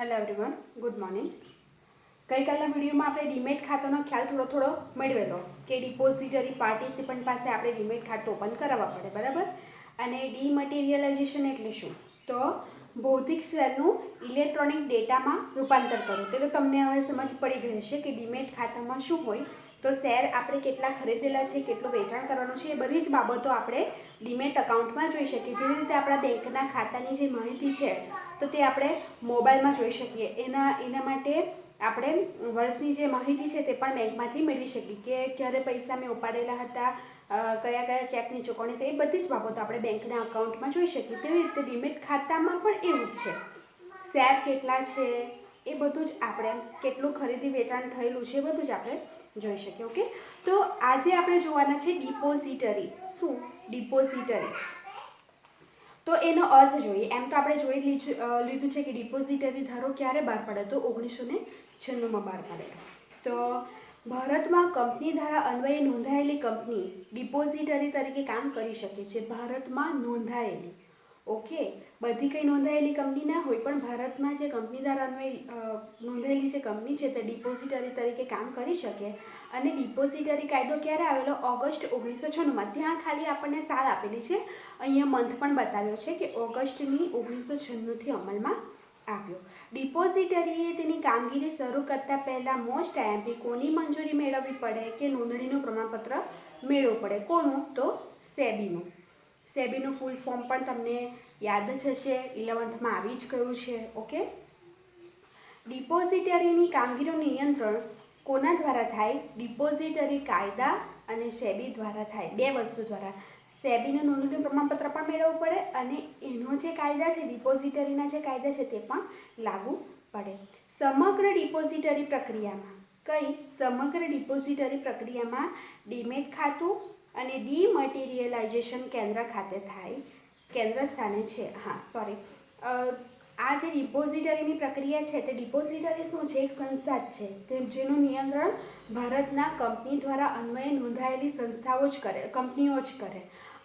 Hello everyone, good morning. ગઈકાલના વિડીયોમાં આપણે ડીમેટ ખાતાનો ખ્યાલ થોડો મેળવેલો કે ડિપોઝિટરી પાર્ટિસિપન્ટ પાસે આપણે ડીમેટ ખાતું ઓપન કરાવવા પડે, બરાબર. અને ડીમટીરિયલાઇઝેશન એટલે શું? તો ભૌતિક શેરનું ઇલેક્ટ્રોનિક ડેટામાં રૂપાંતર કરવું. તે તો તમને હવે સમજ પડી ગઈ હશે કે ડીમેટ ખાતામાં શું હોય. તો શેર આપણે કેટલા ખરીદેલા છે, કેટલું વેચાણ કરવાનું છે, એ બધી જ બાબતો આપણે ડીમેટ અકાઉન્ટમાં જોઈ શકીએ. જેવી રીતે આપણા બેંકના ખાતાની જે માહિતી છે તો તે આપણે મોબાઈલમાં જોઈ શકીએ. એના માટે આપણે વર્ષની જે માહિતી છે તે પણ બેંકમાંથી મેળવી શકીએ કે ક્યારે પૈસા મેં ઉપાડેલા હતા, કયા કયા ચેકની ચૂકવણી, તે બધી જ બાબતો આપણે બેંકના અકાઉન્ટમાં જોઈ શકીએ. તેવી રીતે ડીમેટ ખાતામાં પણ એવું જ છે. શેર કેટલા છે એ બધું જ આપણે, કેટલું ખરીદી વેચાણ થયેલું છે એ બધું જ આપણે જોઈ શકીએ. ઓકે, તો આજે આપણે જોવાના છે ડિપોઝિટરી. શું ડિપોઝિટરી? તો એનો અર્થ જોઈએ. એમ તો આપણે જોઈ લીધું છે કે ડિપોઝિટરી ધારો ક્યારે બહાર પડે, તો 1996માં બહાર પડે. તો ભારતમાં કંપની દ્વારા અન્વયે નોંધાયેલી કંપની ડિપોઝિટરી તરીકે કામ કરી શકે છે. ભારતમાં નોંધાયેલી, ઓકે, બધી કંઈ નોંધાયેલી કંપની ના હોય, પણ ભારતમાં જે કંપની દ્વારા નોંધાયેલી જે કંપની છે તે ડિપોઝિટરી તરીકે કામ કરી શકે. અને ડિપોઝિટરી કાયદો ક્યારે આવેલો? ઓગસ્ટ 1996માં. ત્યાં ખાલી આપણને સાલ આપેલી છે, અહીંયા મંથ પણ બતાવ્યો છે કે ઓગસ્ટની 1996થી અમલમાં આવ્યો. ડિપોઝિટરીએ તેની કામગીરી શરૂ કરતા પહેલાં મોસ્ટ આઈએમપી કોની મંજૂરી મેળવવી પડે કે નોંધણીનું પ્રમાણપત્ર મેળવવું પડે? કોનું? તો સેબીનું. સેબીનું ફૂલ ફોર્મ પણ તમને યાદ જ હશે, 11થમાં આવી જ ગયું છે. ઓકે, ડિપોઝિટરીની કામગીરીનું નિયંત્રણ કોના દ્વારા થાય? ડિપોઝિટરી કાયદા અને સેબી દ્વારા થાય. બે વસ્તુ દ્વારા. સેબીનું નોંધણીનું પ્રમાણપત્ર પણ મેળવવું પડે અને એનો જે કાયદા છે, ડિપોઝિટરીના જે કાયદા છે તે પણ લાગુ પડે. સમગ્ર ડિપોઝિટરી પ્રક્રિયામાં સમગ્ર ડિપોઝિટરી પ્રક્રિયામાં ડીમેટ ખાતું અને ડીમટીરિયલાઇઝેશન કેન્દ્ર ખાતે થાય. કેન્દ્ર સ્થાને છે. આ જે ડિપોઝિટરીની પ્રક્રિયા છે તે ડિપોઝિટરી શું છે? એક સંસ્થા જ છે જેનું નિયંત્રણ ભારતના કંપની દ્વારા અન્વયે નોંધાયેલી સંસ્થાઓ જ કરે, કંપનીઓ જ કરે.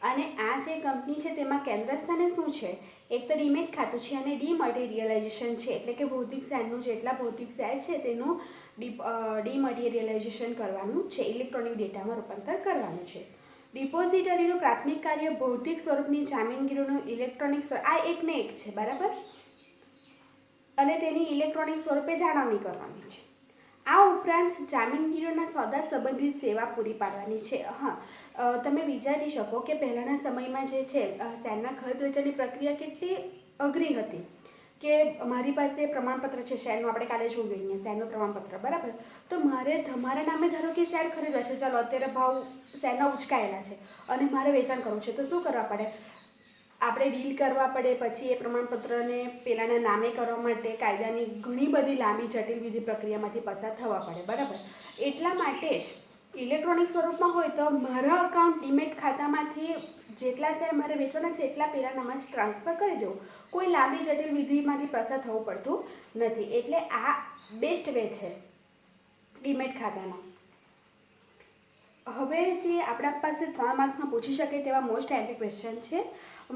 અને આ જે કંપની છે તેમાં કેન્દ્ર સ્થાને શું છે? એક તો ડીમેટ ખાતું છે અને ડીમટીરિયલાઇઝેશન છે, એટલે કે ભૌતિક શેરનું જેટલા ભૌતિક શેર છે તેનું ડીમટીરિયલાઇઝેશન કરવાનું છે, ઇલેક્ટ્રોનિક ડેટામાં રૂપાંતર કરવાનું છે. ડિપોઝિટરીનું પ્રાથમિક કાર્ય ભૌતિક સ્વરૂપની જામીનગીરીનું ઇલેક્ટ્રોનિક સ્વરૂપ, આ એક ને એક છે, બરાબર, અને તેની ઇલેક્ટ્રોનિક સ્વરૂપે જાળવણી કરવાની છે. આ ઉપરાંત જામીનગીરીઓના સોદા સંબંધિત સેવા પૂરી પાડવાની છે. તમે વિચારી શકો કે પહેલાંના સમયમાં જે છે શેરના ખરીદ વેચાણની પ્રક્રિયા કેટલી અઘરી હતી. કે મારી પાસે પ્રમાણપત્ર છે શેરનું, આપણે કાલે જોઈ લઈએ શેરનું પ્રમાણપત્ર, બરાબર. તો મારે તમારા નામે ધારો કે શેર ખરીદવા છે, ચાલો અત્યારે ભાવ શેરના ઉચકાયેલા છે અને મારે વેચાણ કરવું છે, તો શું કરવા પડે? આપણે ડીલ કરવા પડે, પછી એ પ્રમાણપત્રને પેલાના નામે કરવા માટે કાયદાની ઘણી બધી લાંબી જટિલ વિધિ પ્રક્રિયામાંથી પસાર થવા પડે, બરાબર. એટલા માટે જ ઇલેક્ટ્રોનિક સ્વરૂપમાં હોય તો મારા અકાઉન્ટ ડીમેટ ખાતામાંથી જેટલા શેર મારે વેચવાના છે એટલા પેલાનામાં જ ટ્રાન્સફર કરી દઉં. કોઈ લાંબી જટિલ વિધિમાંથી પસાર થવું પડતું નથી. એટલે આ બેસ્ટ વે છે ડીમેટ ખાતાનો. હવે જે આપણા પાસે 3 માર્ક્સમાં પૂછી શકે તેવા મોસ્ટ આઈએમપી ક્વેશ્ચન છે.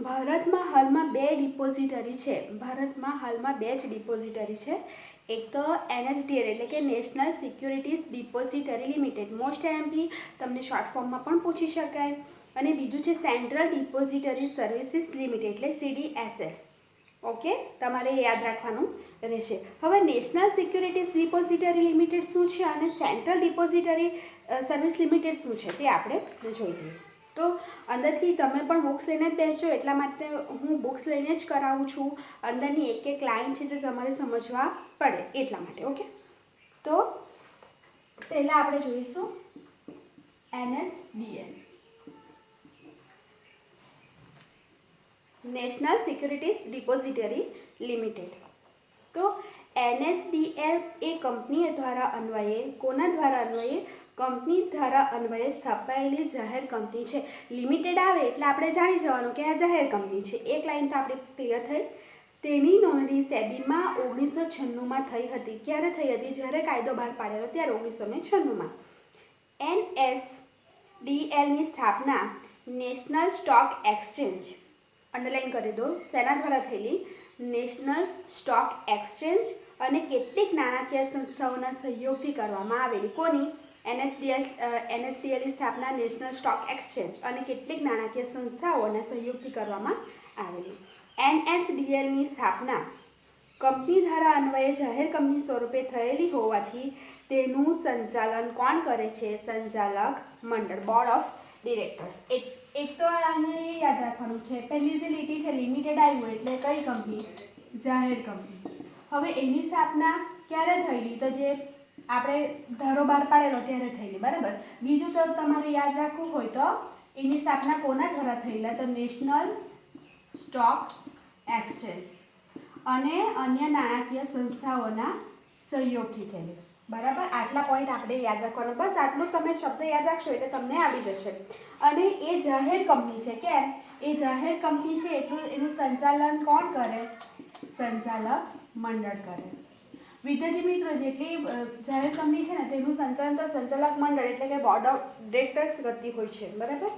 ભારતમાં હાલમાં બે ડિપોઝિટરી છે. ભારતમાં હાલમાં બે જ ડિપોઝિટરી છે. એક તો NSDL એટલે કે national securities depository limited, most IMP તમને શોર્ટ ફોર્મમાં પણ પૂછી શકાય. અને બીજું છે સેન્ટ્રલ ડિપોઝિટરી સર્વિસીસ લિમિટેડ એટલે CDSL. ઓકે, તમારે યાદ રાખવાનું રહેશે. હવે નેશનલ સિક્યુરિટીઝ ડિપોઝિટરી લિમિટેડ શું છે અને સેન્ટ્રલ ડિપોઝિટરી સર્વિસ લિમિટેડ શું છે તે આપણે જોઈ લઈએ. તો અંદરથી તમે પણ બુક્સ લઈને જ બેસજો, એટલા માટે હું બુક્સ લઈને જ કરાવું છું. અંદરની એક એક લાઈન છે તે તમારે સમજવા પડે એટલા માટે. ઓકે, તો પહેલાં આપણે જોઈશું NSDL, national securities depository limited. તો NSDL એ કંપની દ્વારા અન્વયે, કોના દ્વારા અન્વયે? કંપની દ્વારા અન્વયે સ્થાપાયેલી જાહેર કંપની છે. લિમિટેડ આવે એટલે આપણે જાણી જવાનું કે આ જાહેર કંપની છે. એક લાઈન તો આપણે ક્લિયર થઈ. તેની નોંધણી સેબીમાં 1996માં થઈ હતી. ક્યારે થઈ હતી? જ્યારે કાયદો બહાર પાડેલો ત્યારે 1996માં. NSDLની સ્થાપના નેશનલ સ્ટોક એક્સચેન્જ, અંડરલાઈન કરી દો, શેના દ્વારા થયેલી? નેશનલ સ્ટોક એક્સચેન્જ અને કેટલીક નાણાકીય સંસ્થાઓના સહયોગથી કરવામાં આવેલી કોની એનએસડીએલની સ્થાપના નેશનલ સ્ટોક એક્સચેન્જ અને કેટલીક નાણાકીય સંસ્થાઓના સહયોગથી કરવામાં આવેલી. એનએસડીએલની સ્થાપના કંપની ધારા અન્વયે જાહેર કંપની સ્વરૂપે થયેલી હોવાથી તેનું સંચાલન કોણ કરે છે? સંચાલક મંડળ, બોર્ડ ઓફ ડિરેક્ટર્સ. એક તો અહીંયા યાદ રાખવાનું છે, પહેલી જે લીટી છે લિમિટેડ આવ્યું એટલે કઈ કંપની? જાહેર કંપની. હવે એની સ્થાપના ક્યારે થયેલી? તો જે આપણે ધારો બહાર પાડેલો ત્યારે થયેલી, બરાબર. બીજું તો તમારે યાદ રાખવું હોય તો એની સ્થાપના કોના દ્વારા થયેલા? તો નેશનલ સ્ટોક એક્સચેન્જ અને અન્ય નાણાકીય સંસ્થાઓના સહયોગથી થયેલી, બરાબર. આટલા પોઈન્ટ આપણે યાદ રાખવાનો. બસ આટલું તમે શબ્દ યાદ રાખશો એટલે તમને આવી જશે. અને એ જાહેર કંપની છે. કેમ? એ જાહેર કંપની છે એટલું એનું સંચાલન કોણ કરે? સંચાલક મંડળ કરે. વિદ્યાર્થી મિત્રો, જેટલી જાહેર કંપની છે ને તેનું સંચાલન તો સંચાલક મંડળ એટલે કે બોર્ડ ઓફ ડિરેક્ટર્સ કરતી હોય છે, બરાબર.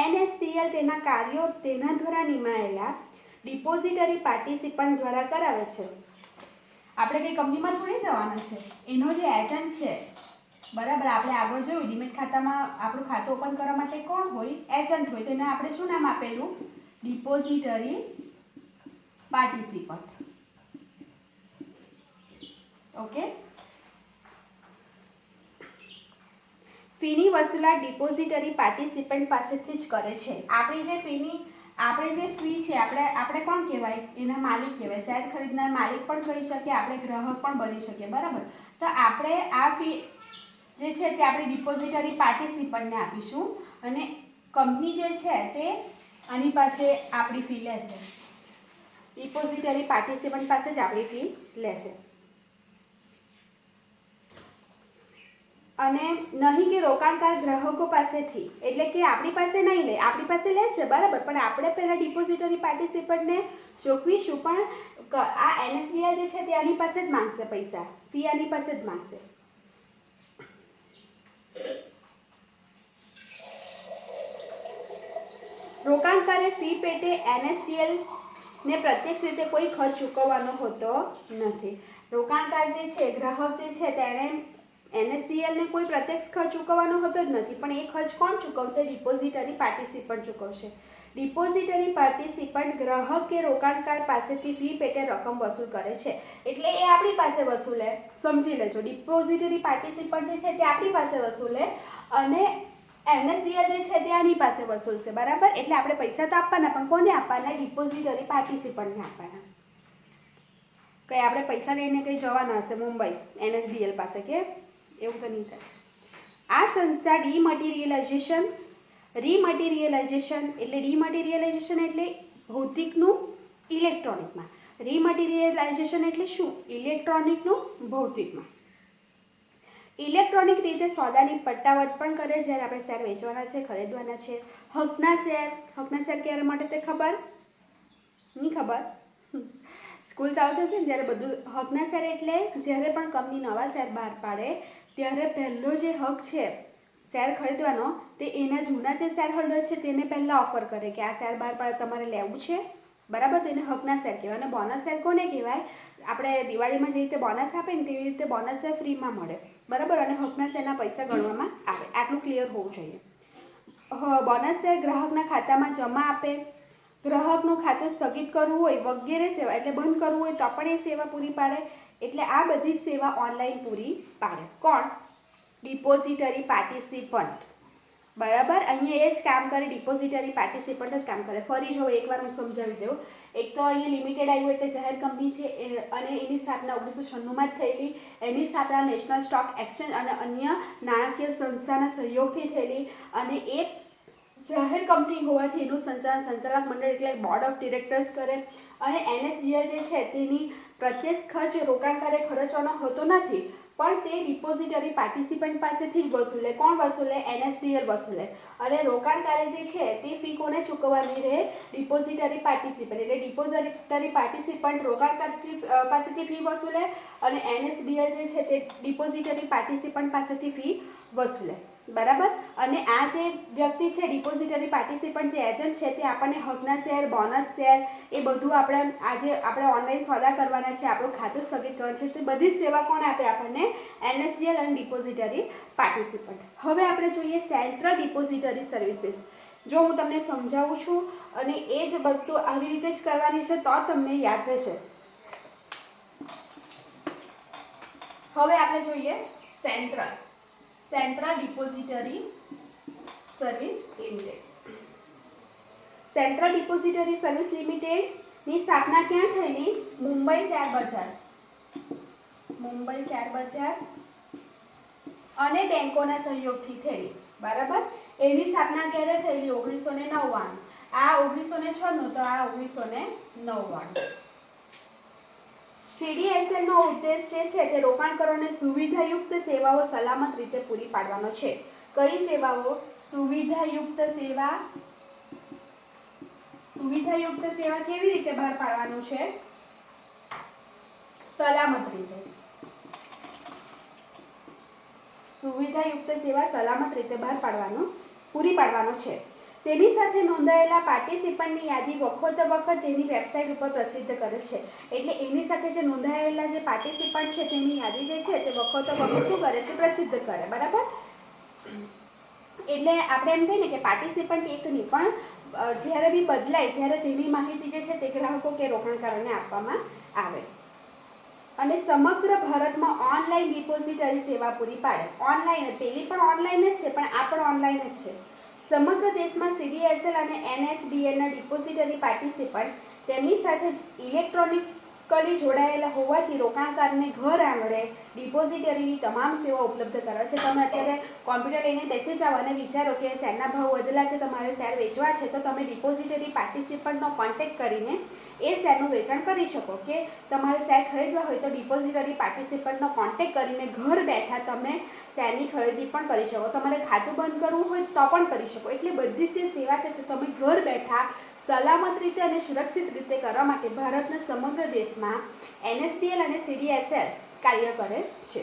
એનએસડીએલ તેના કાર્યો તેના દ્વારા નિમાયેલા ડિપોઝિટરી પાર્ટિસિપન્ટ દ્વારા કરાવે છે. આપણે કઈ કંપનીમાં થોડી જવાના છે, એનો જે એજન્ટ છે, બરાબર. આપણે આગળ જોયું ડીમેટ ખાતામાં આપણું ખાતું ઓપન કરવા માટે કોણ હોય? એજન્ટ હોય. તેને આપણે શું નામ આપેલું? Depository participant. ઓકે. ફીની વસૂલાત ડિપોઝિટરી પાર્ટિસિપન્ટ પાસેથી જ કરે છે. આપણે જે ફી છે આપણે કોણ કહેવાય? એના માલિક કહેવાય. શેર ખરીદનાર માલિક પણ કહી શકીએ, આપણે ગ્રાહક પણ બની શકીએ, બરાબર. તો આપણે આ ફી જે છે તે આપણે ડિપોઝિટરી પાર્ટિસિપન્ટને આપીશું અને કંપની જે છે તે આની પાસે આપણી ફી લેશે. ડિપોઝિટરી પાર્ટિસિપન્ટ પાસે જ આપણી ફી લેશે. અને નહીં કે રોકાણકાર ગ્રાહકો પાસેથી, એટલે કે આપણી પાસે નહીં લે, આપણી પાસે લેશે, બરાબર. પણ આપણે પહેલાં ડિપોઝિટરી પાર્ટિસિપન્ટને ચૂકવીશું, પણ આ એનએસડીએલ જે છે તે આની પાસે જ માંગશે પૈસા, ફી આની પાસે જ માંગશે. રોકાણકારે ફી પેટે એનએસડીએલને પ્રત્યક્ષ રીતે કોઈ ખર્ચ ચૂકવવાનો હોતો નથી. રોકાણકાર જે છે, ગ્રાહક જે છે, તેણે એનએસડીએલને કોઈ પ્રત્યક્ષ ખર્ચ ચૂકવવાનો હોતો જ નથી, પણ એ ખર્ચ કોણ ચૂકવશે? ડિપોઝિટરી પાર્ટિસિપન્ટ ચૂકવશે. ડિપોઝિટરી પાર્ટિસિપન્ટ ગ્રાહક કે રોકાણકાર પાસેથી ફી પેટે રકમ વસૂલ કરે છે, એટલે એ આપણી પાસે વસૂલે. સમજી લેજો, ડિપોઝિટરી પાર્ટિસિપન્ટ જે છે તે આપણી પાસે વસૂલે અને એનએસડીએલ જે છે તે આની પાસે વસૂલશે, બરાબર. એટલે આપણે પૈસા તો આપવાના, પણ કોને આપવાના? ડિપોઝિટરી પાર્ટિસિપન્ટને આપવાના. કંઈ આપણે પૈસા લઈને કંઈ જવાના હશે મુંબઈ એનએસડીએલ પાસે, કે એવું તો નહીં થાય. આ સંસ્થા રીમટીરિયલાઇઝેશન એટલે ભૌતિકનું ઇલેક્ટ્રોનિકમાં. રીમટીરિયલાઇઝેશન એટલે શું? ઇલેક્ટ્રોનિકનું ભૌતિકમાં. ઇલેક્ટ્રોનિક રીતે સોદાની પટ્ટાવટ પણ કરે. જ્યારે આપણે શેર વેચવાના છે, ખરીદવાના છે. હકના શેર ક્યારે માટે તે ખબર નહીં? ખબર? સ્કૂલ ચાલુ થશે ને ત્યારે બધું. હકના શેર એટલે જ્યારે પણ કંપની નવા શેર બહાર પાડે ત્યારે પહેલો જે હક છે શેર ખરીદવાનો, તે એના જૂના જે શેર હોલ્ડર છે તેને પહેલાં ઓફર કરે કે આ શેર બહાર પાડે તમારે લેવું છે, બરાબર. તેને હકના શેર કહેવાય. અને બોનસ શેર કોને કહેવાય? આપણે દિવાળીમાં જે રીતે બોનસ આપે ને તેવી રીતે બોનસ શેર ફ્રીમાં મળે, બરાબર. અને હકના શેરના પૈસા ગણવામાં આવે. આટલું ક્લિયર હોવું જોઈએ. બોનસ શેર ગ્રાહકના ખાતામાં જમા આપે, ગ્રાહકનું ખાતું સ્થગિત કરવું હોય વગેરે સેવા, એટલે બંધ કરવું હોય તો પણ એ સેવા પૂરી પાડે. એટલે આ બધી સેવા ઓનલાઈન પૂરી પાડે. કોણ? ડિપોઝિટરી પાર્ટિસિપન્ટ, બરાબર. અહીંયા એ જ કામ કરે, ડિપોઝિટરી પાર્ટિસિપન્ટ જ કામ કરે. ફરી જો એકવાર હું સમજાવી દઉં. એક તો અહીંયા લિમિટેડ આવ્યું એટલે જાહેર કંપની છે અને એની સ્થાપના 1996માં જ થયેલી. એની સ્થાપના નેશનલ સ્ટોક એક્સચેન્જ અને અન્ય નાણાકીય સંસ્થાના સહયોગથી થયેલી. અને એ જાહેર કંપની હોવાથી એનું સંચાલક મંડળ એટલે બોર્ડ ઓફ ડિરેક્ટર્સ કરે. અને એનએસડીએલ જે છે તેની પ્રત્યક્ષ ખર્ચ રોકાણકારે ખર્ચવાનો હોતો નથી, પણ તે ડિપોઝિટરી પાર્ટિસિપન્ટ પાસેથી જ વસૂલે. કોણ વસૂલે? એનએસડીએલ વસૂલે. અને રોકાણકારે જે છે તે ફી કોને ચૂકવવાની રહે? Depository participant. એટલે ડિપોઝિટરી પાર્ટિસિપન્ટ રોકાણકાર પાસેથી ફી વસૂલે અને એનએસડીએલ જે છે તે ડિપોઝિટરી પાર્ટિસિપન્ટ પાસેથી ફી વસૂલે, બરાબર. અને આ જે વ્યક્તિ છે ડિપોઝિટરી પાર્ટિસિપન્ટ જે એજન્ટ છે તે આપણને હકના શેર, બોનસ શેર એ બધું આપણે ઓનલાઈન સોદા કરવાના છે, આપણું ખાતું સ્થગિત કરવાનું છે, તે બધી સેવા કોણ આપે આપણને? NSDL અને ડિપોઝિટરી પાર્ટિસિપન્ટ. હવે આપણે જોઈએ સેન્ટ્રલ ડિપોઝિટરી સર્વિસીસ. જો હું તમને સમજાવું છું અને એ જ વસ્તુ આવી રીતે જ કરવાની છે તો તમને યાદ રહેશે. હવે આપણે જોઈએ central depository service limited. Central depository service લિમિટેડની સ્થાપના ક્યાં થયેલી? મુંબઈ શેર બજાર અને બેંકોના સહયોગથી થયેલી. બરાબર. એની સ્થાપના ક્યારે થયેલી? 1999. આ 1996 તો આ 1999. CDSL નો ઉદ્દેશ જે છે તે રોકાણકારોને સુવિધાયુક્ત સેવાઓ સલામત રીતે પૂરી પાડવાનો છે. કઈ સેવાઓ? સુવિધાયુક્ત સેવા કેવી રીતે બહાર પાડવાનું છે? સલામત રીતે. સુવિધાયુક્ત સેવા સલામત રીતે પૂરી પાડવાનો છે. તેની સાથે નોંધાયેલા પાર્ટિસિપન્ટની યાદી વખત તેની વેબસાઇટ ઉપર પ્રસિદ્ધ કરે છે. એટલે એની સાથે જે નોંધાયેલા જે પાર્ટિસિપન્ટ છે તેની યાદી જે છે તે વખત શું કરે છે? પ્રસિદ્ધ કરે. બરાબર. એટલે આપણે એમ કહીએ ને કે પાર્ટિસિપન્ટ એક નહીં, પણ જ્યારે બી બદલાય ત્યારે તેની માહિતી જે છે તે ગ્રાહકો કે રોકાણકારોને આપવામાં આવે. અને સમગ્ર ભારતમાં ઓનલાઈન ડિપોઝિટરી સેવા પૂરી પાડે. ઓનલાઈન, પેલી પણ ઓનલાઈન જ છે પણ આ પણ ઓનલાઈન જ છે. સમગ્ર દેશમાં CDSL અને NSDLના ડિપોઝિટરી પાર્ટિસિપન્ટ તેમની સાથે જ ઇલેક્ટ્રોનિકલી જોડાયેલા હોવાથી રોકાણકારને ઘર આંગણે ડિપોઝિટરીની તમામ સેવા ઉપલબ્ધ કરાવે છે. તમે અત્યારે કોમ્પ્યુટર લઈને બેસી જાઓ અને વિચારો કે શેરના ભાવ વધેલા છે, તમારે શેર વેચવા છે, તો તમે ડિપોઝિટરી પાર્ટિસિપન્ટનો કોન્ટેક્ટ કરીને એ શેરનું વેચાણ કરી શકો. કે તમારે શેર ખરીદવા હોય તો ડિપોઝિટરી પાર્ટિસિપન્ટનો કોન્ટેક્ટ કરીને ઘર બેઠા તમે શેરની ખરીદી પણ કરી શકો. તમારે ખાતું બંધ કરવું હોય તો પણ કરી શકો. એટલે બધી જ જે સેવા છે તે તમે ઘર બેઠા સલામત રીતે અને સુરક્ષિત રીતે કરવા માટે ભારતના સમગ્ર દેશમાં NSDL અને CDSL કાર્ય કરે છે.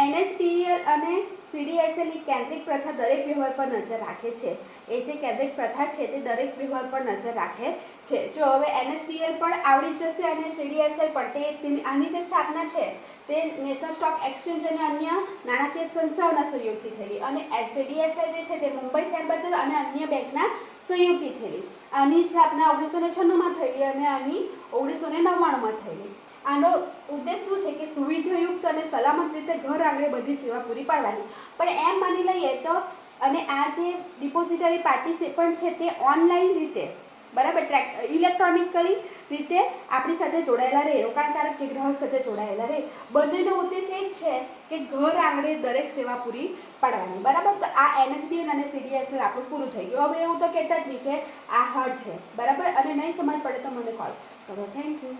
NSDL અને CDSLની કેન્દ્રિક પ્રથા દરેક વ્યવહાર પર નજર રાખે છે. એ જે કેન્દ્રિક પ્રથા છે તે દરેક વ્યવહાર પર નજર રાખે છે. જો હવે NSDL પણ આવડી જશે અને CDSL પણ આની જે સ્થાપના છે તે નેશનલ સ્ટોક એક્સચેન્જ અને અન્ય નાણાકીય સંસ્થાઓના સહયોગથી થયેલી અને CDSL જે છે તે મુંબઈ શેર બજાર અને અન્ય બેંકના સહયોગથી થયેલી. આની સ્થાપના 1996માં થયેલી અને આની 1999માં થયેલી. આનો ઉદ્દેશ શું છે કે સુવિધાયુક્ત અને સલામત રીતે ઘર આંગણે બધી સેવા પૂરી પાડવાની. પણ એમ માની લઈએ તો અને આ જે ડિપોઝિટરી પાર્ટિસિપન્ટ છે તે ઓનલાઈન રીતે, બરાબર, ઇલેક્ટ્રોનિકલી રીતે આપણી સાથે જોડાયેલા રહે, રોકાણકાર કે ગ્રાહક સાથે જોડાયેલા રહે. બંનેનો ઉદ્દેશ એ જ છે કે ઘર આંગણે દરેક સેવા પૂરી પાડવાની. બરાબર. તો આ NSDL અને CDSL આપણું પૂરું થઈ ગયું. હવે એવું તો કહેતા જ નહીં કે આ હાર્ડ છે. બરાબર. અને નહીં સમજ પડે તો મને કોલ કરો. Thank you.